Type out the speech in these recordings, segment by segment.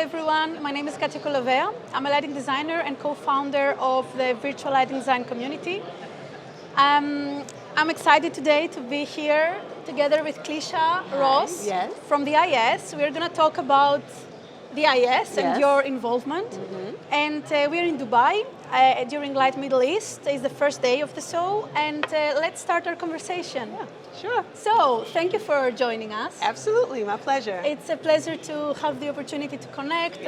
everyone. My name is Katia Kolovea. I'm a lighting designer and co-founder of the virtual lighting design community. I'm excited today to be here together with Klysha Ross from the IES. We're going to talk about the IES and your involvement. And we're in Dubai during Light Middle East. It's the first day of the show, and let's start our conversation. Yeah, sure. So, thank you for joining us. Absolutely, my pleasure. It's a pleasure to have the opportunity to connect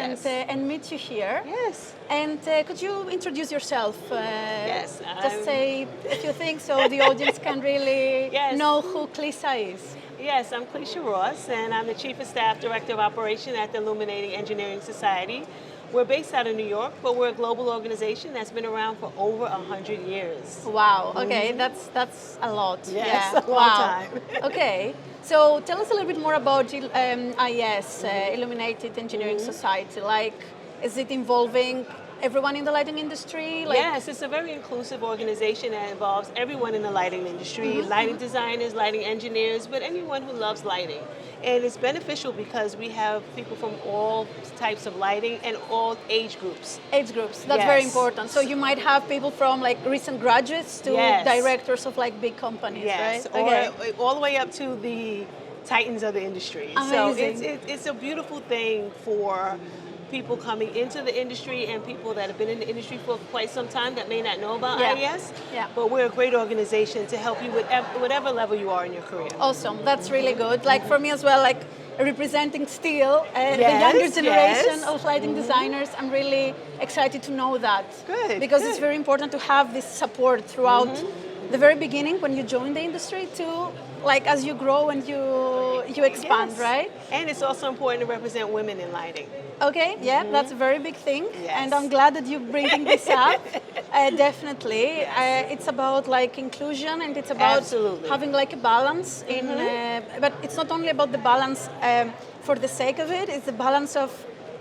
and meet you here. Yes. And could you introduce yourself? Yes. Just say a few things so the audience can really know who Klysha is. Yes, I'm Klysha Ross, and I'm the Chief of Staff Director of Operation at the Illuminating Engineering Society. We're based out of New York, but we're a global organization that's been around for over 100 years. Wow, okay, that's a lot. Yes, a long time. Okay, so tell us a little bit more about IES, Illuminated Engineering Society. Like, is it involving everyone in the lighting industry? Like, yes, it's a very inclusive organization that involves everyone in the lighting industry, lighting designers, lighting engineers, but anyone who loves lighting. And it's beneficial because we have people from all types of lighting and all age groups. Age groups, that's very important. So you might have people from like recent graduates to directors of like big companies, right? Or all the way up to the titans of the industry. Amazing. So it's a beautiful thing for people coming into the industry and people that have been in the industry for quite some time that may not know about IES. But we're a great organization to help you with whatever level you are in your career. Awesome, that's really good. Like for me as well, like representing still the younger generation of lighting designers, I'm really excited to know that. Good. Because it's very important to have this support throughout the very beginning when you join the industry to like as you grow and you expand, right? And it's also important to represent women in lighting. Okay, that's a very big thing, and I'm glad that you're bringing this up. Definitely, it's about like inclusion, and it's about having like a balance in. But it's not only about the balance for the sake of it; it's the balance of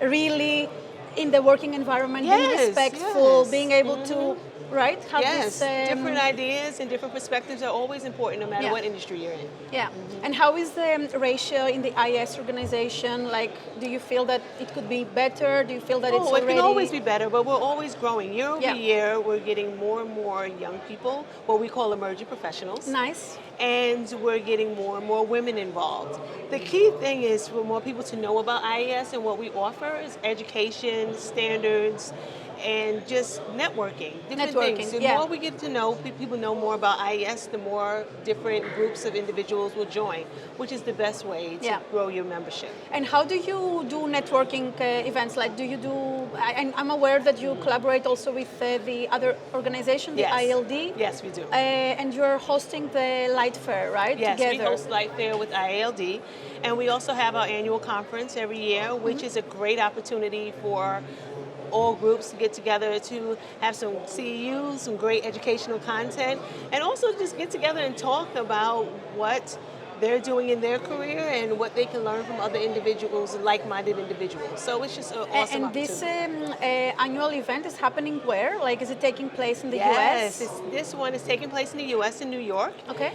really in the working environment, being respectful, being able to. Right? Have this, different ideas and different perspectives are always important no matter what industry you're in. Yeah. And how is the ratio in the IES organization? Like, do you feel that it could be better? Do you feel that it's already... It can always be better, but we're always growing. Year over year, we're getting more and more young people, what we call emerging professionals. Nice. And we're getting more and more women involved. The key thing is for more people to know about IES, and what we offer is education, standards, and just networking, different things. The more we get to know, people know more about IES, the more different groups of individuals will join, which is the best way to grow your membership. And how do you do networking events? Like, do you do, I'm aware that you collaborate also with the other organization, the ILD. Yes, we do. And you're hosting the Light Fair, right? Yes, together. We host Light Fair with ILD. And we also have our annual conference every year, which is a great opportunity for all groups to get together to have some CEUs, some great educational content, and also just get together and talk about what they're doing in their career and what they can learn from other individuals, like-minded individuals. So it's just an awesome opportunity. And this annual event is happening where? Like, is it taking place in the US? Yes, this one is taking place in the US in New York. Okay.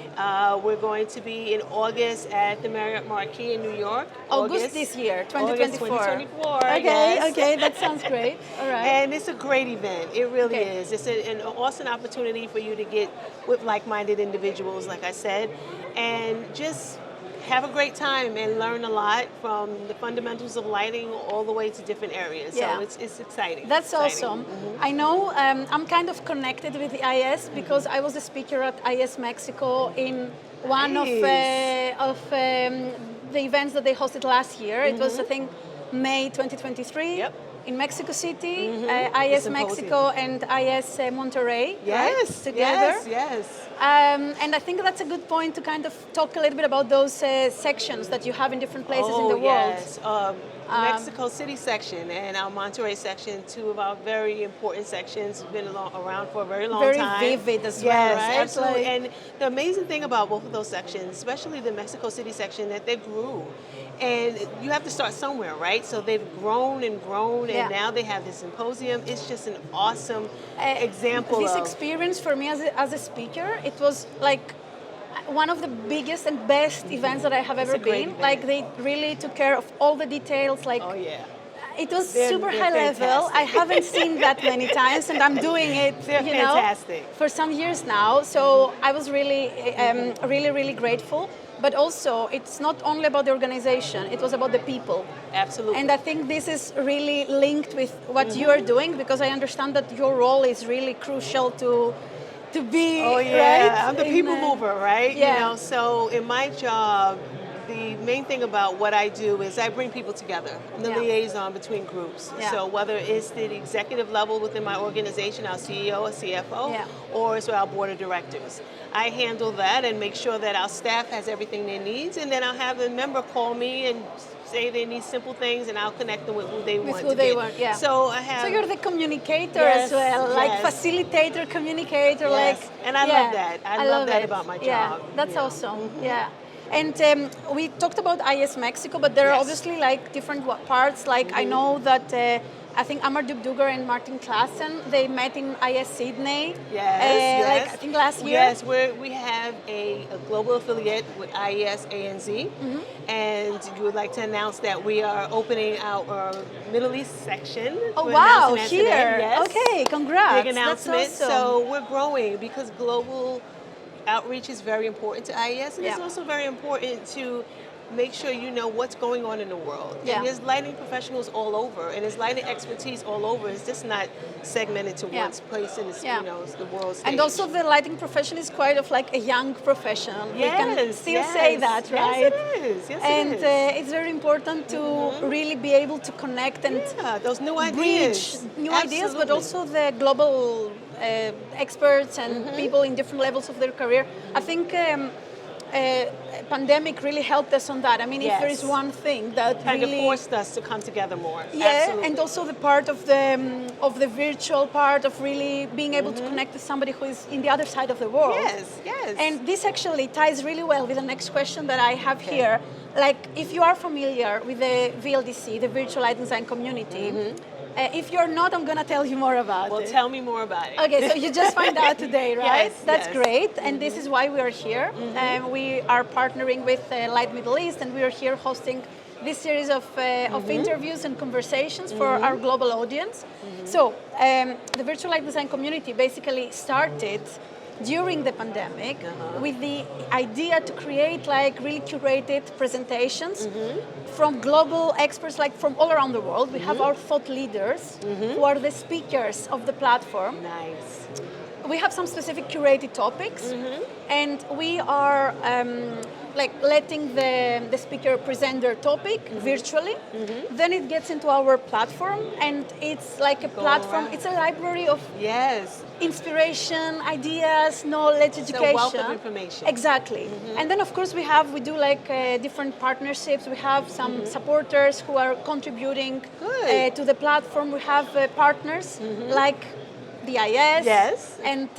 We're going to be in August at the Marriott Marquis in New York. August this year, 2024. August 2024, okay, that sounds great. All right. And it's a great event. It really is. It's an awesome opportunity for you to get with like-minded individuals, like I said, and just have a great time and learn a lot from the fundamentals of lighting all the way to different areas. So it's exciting. That's awesome. I know I'm kind of connected with the IES because I was a speaker at IES Mexico in one of the events that they hosted last year. It was, I think, May 2023. In Mexico City, IES Mexico and IES Monterrey, right, together. Yes. And I think that's a good point to kind of talk a little bit about those sections that you have in different places in the world. Yes. Mexico City section and our Monterrey section, two of our very important sections, have been around for a very long time. Very vivid as well, right? Yes, absolutely. And the amazing thing about both of those sections, especially the Mexico City section, that they grew. And you have to start somewhere, right? So they've grown and grown, and now they have this symposium. It's just an awesome example this of... experience for me as a speaker, it was like one of the biggest and best events that I have ever been. Like, they really took care of all the details. Like, It was They're super high level. fantastic. I haven't seen that many times, and I'm doing it, They're fantastic. for some years now. So I was really, really grateful. But also, it's not only about the organization; it was about the people. Absolutely. And I think this is really linked with what you are doing, because I understand that your role is really crucial to be. Oh yeah, right? I'm the people mover, right? Yeah. You know, so in my job, the main thing about what I do is I bring people together. I'm the liaison between groups. Yeah. So whether it's the executive level within my organization, our CEO or CFO, or it's our board of directors. I handle that and make sure that our staff has everything they need, and then I'll have a member call me and say they need simple things, and I'll connect them with who they want. Yeah. So I have. So you're the communicator as well, like facilitator, communicator, like. And I love that. I love that about my job. Yeah, that's awesome. Yeah. And we talked about IES Mexico, but there are obviously like different parts. Like I know that I think Amar Dubdugar and Martin Klassen, they met in IES Sydney. Like I think last year. Yes, we have a global affiliate with IES ANZ, and we would like to announce that we are opening our Middle East section. Oh wow, here. Today. Yes. Okay, congrats. Big announcement. That's awesome. So we're growing because global outreach is very important to IES, and it's also very important to make sure you know what's going on in the world. And there's lighting professionals all over, and there's lighting expertise all over. It's just not segmented to one place in the, you know, the world stage. And also the lighting profession is quite of like a young profession. We can still say that, right? Yes, it is. Yes, and it is. It's very important to really be able to connect and those new bridge new ideas, but also the global experts and people in different levels of their career. I think pandemic really helped us on that. I mean, if there is one thing that kind really of forced us to come together more. Yeah, Absolutely. and also the part of the virtual part of really being able to connect with somebody who is in the other side of the world. Yes, yes. And this actually ties really well with the next question that I have here. Like, if you are familiar with the VLDC, the Virtual Light Design Community, if you're not, I'm going to tell you more about it. Well, tell me more about it. Okay, so you just find out today, right? Yes, That's great, and this is why we are here. We are partnering with Light Middle East, and we are here hosting this series of interviews and conversations for our global audience. So, the Virtual Light Design Community basically started during the pandemic with the idea to create like really curated presentations from global experts, like from all around the world. We have our thought leaders who are the speakers of the platform. Nice. We have some specific curated topics, and we are like letting the speaker present their topic virtually. Then it gets into our platform, and it's like a platform. It's a library of inspiration, ideas, knowledge, education. It's a wealth of information. Exactly. And then of course we do like different partnerships. We have some supporters who are contributing to the platform. We have partners like the IES and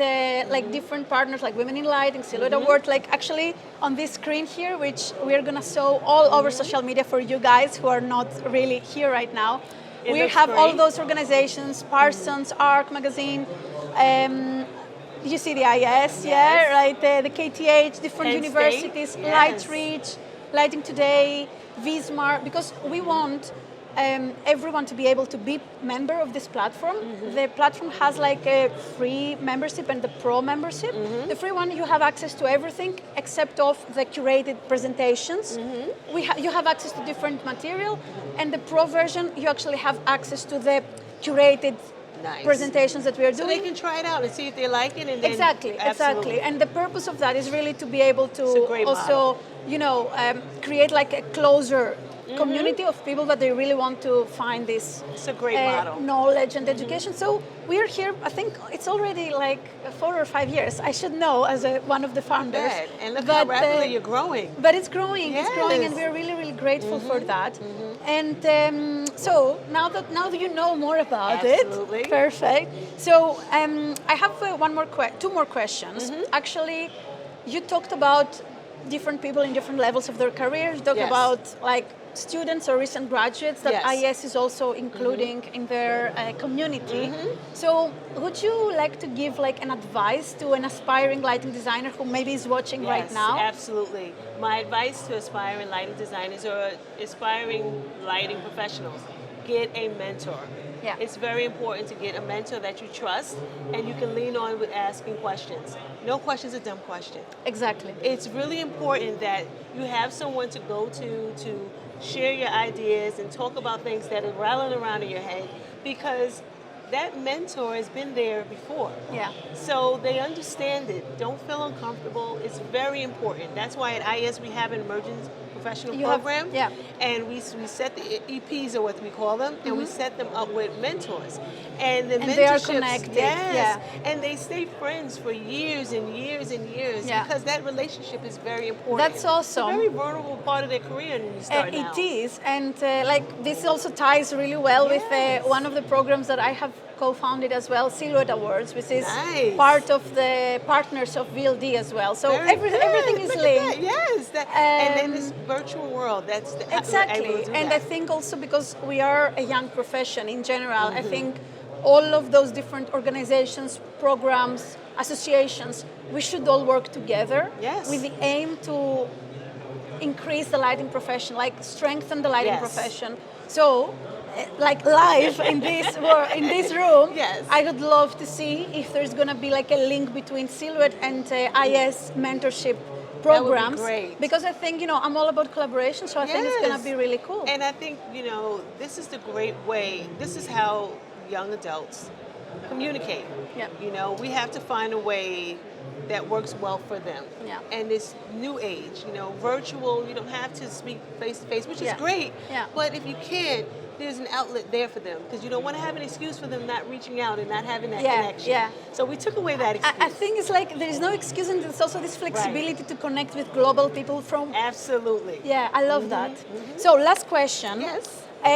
like different partners like Women in Lighting, Silhouette Award, like actually on this screen here, which we're gonna show all over social media for you guys who are not really here right now. We have all those organizations, Parsons, ARC Magazine, you see the IES, right? The KTH, different universities, Lightreach, Lighting Today, Vismar, because we want everyone to be able to be member of this platform. The platform has like a free membership and the pro membership. The free one, you have access to everything except of the curated presentations. You have access to different material, and the pro version, you actually have access to the curated presentations that we are doing. So they can try it out and see if they like it. And then Exactly. And the purpose of that is really to be able to also, create like a closer community of people that they really want to find this knowledge and education. So we're here, I think it's already like 4 or 5 years. I should know as one of the founders. And look how rapidly you're growing. But it's growing, and we're really, really grateful for that. And so now that you know more about it, perfect. So I have two more questions. Actually, you talked about different people in different levels of their careers. You talked about like students or recent graduates that IES is also including in their community. So would you like to give like an advice to an aspiring lighting designer who maybe is watching right now? Absolutely. My advice to aspiring lighting designers or aspiring lighting professionals: get a mentor. Yeah. It's very important to get a mentor that you trust and you can lean on with asking questions. No question's a dumb question. Exactly. It's really important that you have someone to go to share your ideas and talk about things that are rattling around in your head, because that mentor has been there before. Yeah. So they understand it. Don't feel uncomfortable. It's very important. That's why at IES we have an emerging professional program. Yeah. And we set the EPs, or what we call them, and we set them up with mentors. And the mentorships, they are connected. yes, Yeah. and they stay friends for years and years and years, Yeah. because that relationship is very important. That's awesome. It's a very vulnerable part of their career when you start out. It is, and like this also ties really well with one of the programs that I have co-founded as well, Silhouette Awards, which is Nice. part of the partners of VLD as well. So Very good. everything is Look at linked. that. Yes, and then this virtual world, that's the, Exactly, and that. I think also because we are a young profession in general, I think all of those different organizations, programs, associations, we should all work together Yes. with the aim to increase the lighting profession, like strengthen the lighting Yes. profession. So, like live in this room, Yes. I would love to see if there's going to be like a link between Silhouette and IS mentorship programs. That would be great. Because I think, I'm all about collaboration, so I think it's going to be really cool. And I think, this is the great way, this is how young adults communicate. Yeah. We have to find a way that works well for them. Yeah. And this new age, virtual, you don't have to speak face to face, which is great. Yeah. But if you can, there's an outlet there for them, because you don't want to have an excuse for them not reaching out and not having that connection. Yeah. So we took away that excuse. I think it's like there is no excuse, and there's also this flexibility to connect with global people from. Absolutely. Yeah, I love that. So last question. Yes.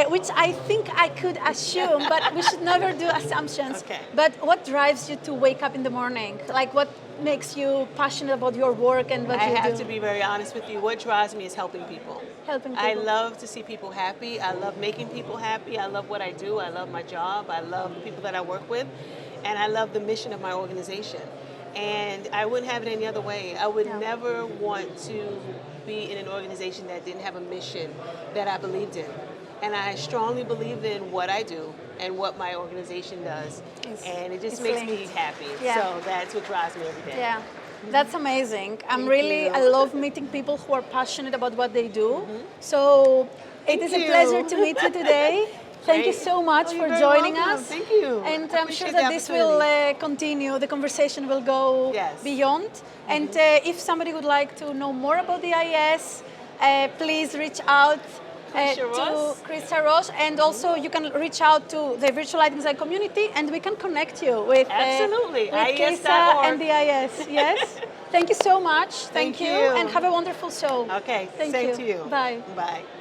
Which I think I could assume, but we should never do assumptions. Okay. But what drives you to wake up in the morning? Like, what makes you passionate about your work and what you do? I have to be very honest with you. What drives me is helping people. Helping people. I love to see people happy. I love making people happy. I love what I do. I love my job. I love the people that I work with. And I love the mission of my organization. And I wouldn't have it any other way. I would never want to be in an organization that didn't have a mission that I believed in. And I strongly believe in what I do and what my organization does. And it just makes me happy. Yeah. So that's what drives me every day. Yeah, that's amazing. I love meeting people who are passionate about what they do. So it is a pleasure to meet you today. Thank you so much for joining us. Thank you. And I'm sure that this will continue. The conversation will go beyond. And if somebody would like to know more about the IES, please reach out to Klysha Ross, and also you can reach out to the Virtual Lighting Design community, and we can connect you with Klysha and the IES. Yes. Thank you so much. Thank you, and have a wonderful show. Okay. Thank Same you. to you. Bye. Bye.